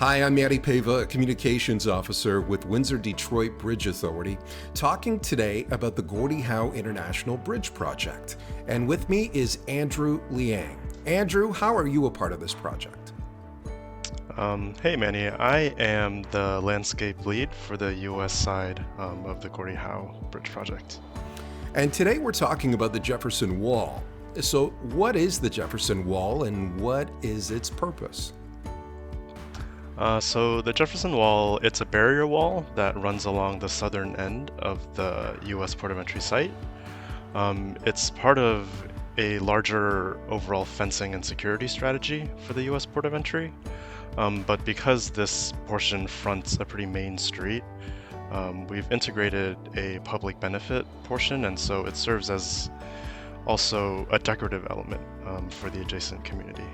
Hi, I'm Matty Pava, a communications officer with Windsor-Detroit Bridge Authority, talking today about the Gordie Howe International Bridge project. And with me is Andrew Liang. Andrew, how are you a part of this project? Hey Manny, I am the landscape lead for the US side of the Gordie Howe Bridge project. And today we're talking about the Jefferson Wall. So what is the Jefferson Wall and what is its purpose? So the Jefferson Wall, it's a barrier wall that runs along the southern end of the US port of entry site. It's part of a larger overall fencing and security strategy for the US port of entry. But because this portion fronts a pretty main street, we've integrated a public benefit portion, and so it serves as also a decorative element for the adjacent community.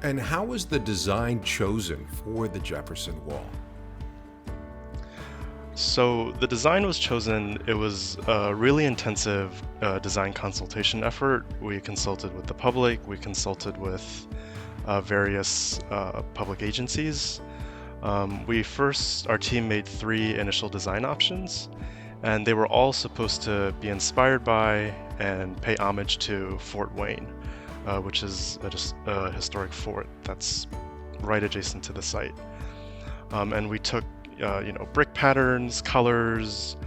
And how was the design chosen for the Jefferson Wall? So the design was chosen, it was a really intensive design consultation effort. We consulted with the public, we consulted with various public agencies. Our team made 3 initial design options, and they were all supposed to be inspired by and pay homage to Fort Wayne, which is a historic fort that's right adjacent to the site. And we took brick patterns, colors,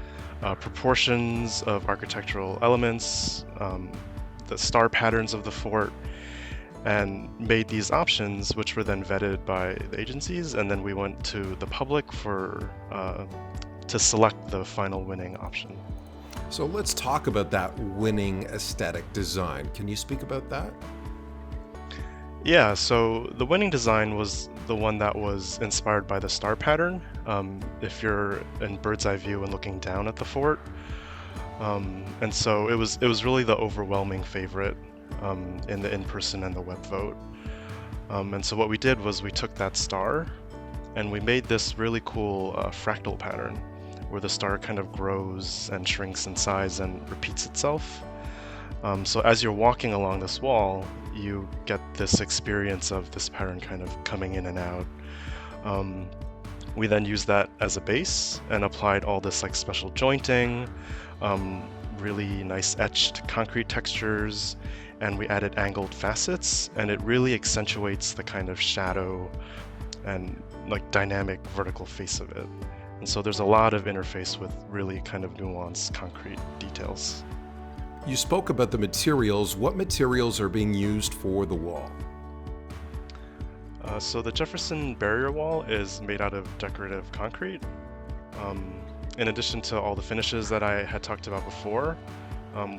proportions of architectural elements, the star patterns of the fort, and made these options, which were then vetted by the agencies, and then we went to the public to select the final winning option. So let's talk about that winning aesthetic design. Can you speak about that? Yeah, so the winning design was the one that was inspired by the star pattern. If you're in bird's eye view and looking down at the fort, and so it was really the overwhelming favorite in the in-person and the web vote. And so what we did was we took that star and we made this really cool fractal pattern where the star kind of grows and shrinks in size and repeats itself. So as you're walking along this wall, you get this experience of this pattern kind of coming in and out. We then used that as a base and applied all this like special jointing, really nice etched concrete textures, and we added angled facets, and it really accentuates the kind of shadow and like dynamic vertical face of it. And so there's a lot of interface with really kind of nuanced concrete details. You spoke about the materials. What materials are being used for the wall? So the Jefferson barrier wall is made out of decorative concrete. In addition to all the finishes that I had talked about before,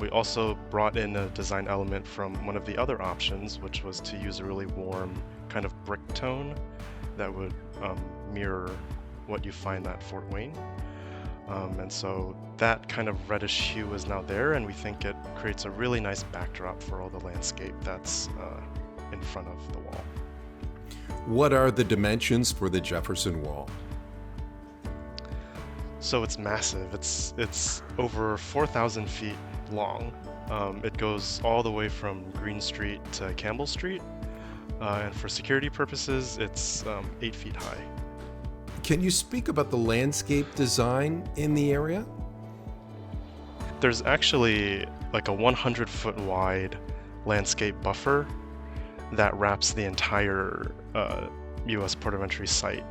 we also brought in a design element from one of the other options, which was to use a really warm kind of brick tone that would mirror what you find at Fort Wayne. And so that kind of reddish hue is now there, and we think it creates a really nice backdrop for all the landscape that's in front of the wall. What are the dimensions for the Jefferson Wall? So it's massive. It's over 4,000 feet long. It goes all the way from Green Street to Campbell Street, and for security purposes, it's 8 feet high. Can you speak about the landscape design in the area? There's actually like a 100-foot wide landscape buffer that wraps the entire US port of entry site.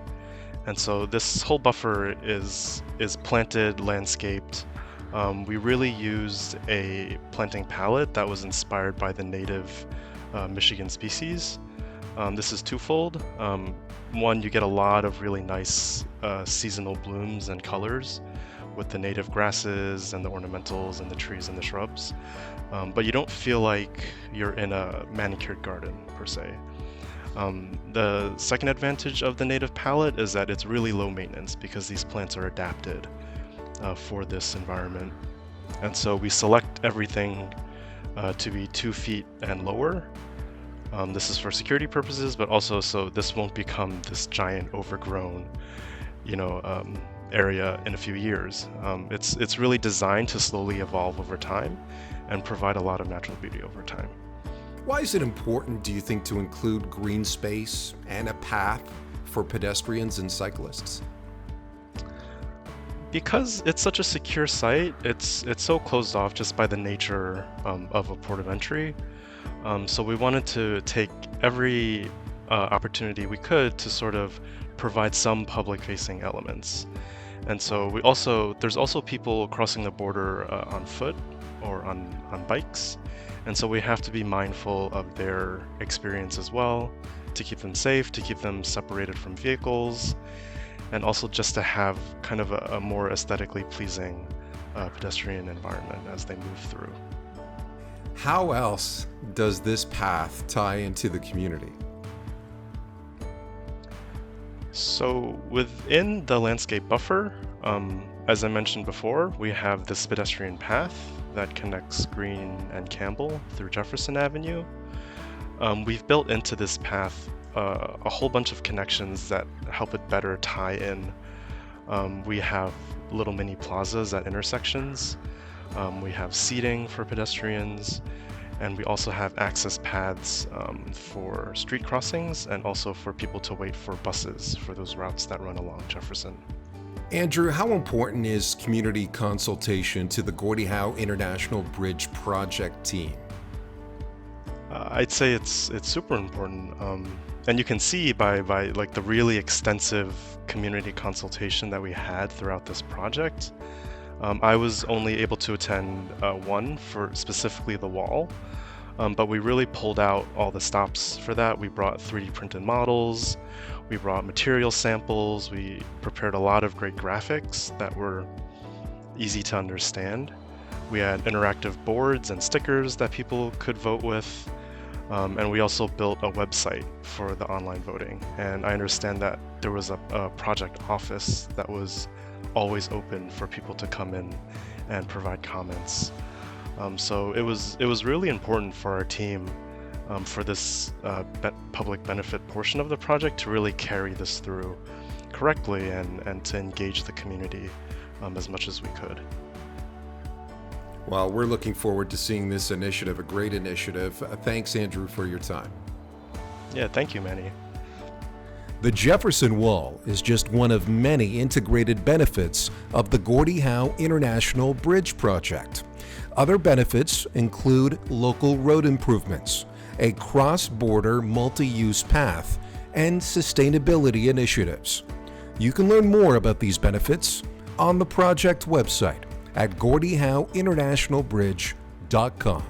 And so this whole buffer is planted, landscaped. We really used a planting palette that was inspired by the native Michigan species. This is twofold. One, you get a lot of really nice seasonal blooms and colors with the native grasses and the ornamentals and the trees and the shrubs. But you don't feel like you're in a manicured garden per se. The second advantage of the native palette is that it's really low maintenance because these plants are adapted for this environment. And so we select everything to be 2 feet and lower. This is for security purposes, but also so this won't become this giant overgrown, area in a few years. It's really designed to slowly evolve over time and provide a lot of natural beauty over time. Why is it important, do you think, to include green space and a path for pedestrians and cyclists? Because it's such a secure site, it's so closed off just by the nature of a port of entry. So we wanted to take every opportunity we could to sort of provide some public-facing elements. And so there's also people crossing the border on foot or on bikes. And so we have to be mindful of their experience as well, to keep them safe, to keep them separated from vehicles, and also just to have kind of a more aesthetically pleasing pedestrian environment as they move through. How else does this path tie into the community? So within the landscape buffer, as I mentioned before, we have this pedestrian path that connects Green and Campbell through Jefferson Avenue. We've built into this path a whole bunch of connections that help it better tie in. We have little mini plazas at intersections. We have seating for pedestrians, and we also have access paths for street crossings and also for people to wait for buses for those routes that run along Jefferson. Andrew, how important is community consultation to the Gordie Howe International Bridge project team? I'd say it's super important, and you can see by like the really extensive community consultation that we had throughout this project. I was only able to attend one for specifically the wall, but we really pulled out all the stops for that. We brought 3D printed models, we brought material samples, we prepared a lot of great graphics that were easy to understand. We had interactive boards and stickers that people could vote with, and we also built a website for the online voting. And I understand that there was a project office that was always open for people to come in and provide comments. So it was really important for our team, for this public benefit portion of the project, to really carry this through correctly and to engage the community as much as we could. Well, we're looking forward to seeing this initiative, a great initiative. Thanks, Andrew, for your time. Yeah, thank you, Manny. The Jefferson Wall is just one of many integrated benefits of the Gordie Howe International Bridge project. Other benefits include local road improvements, a cross-border multi-use path, and sustainability initiatives. You can learn more about these benefits on the project website at GordieHoweInternationalBridge.com.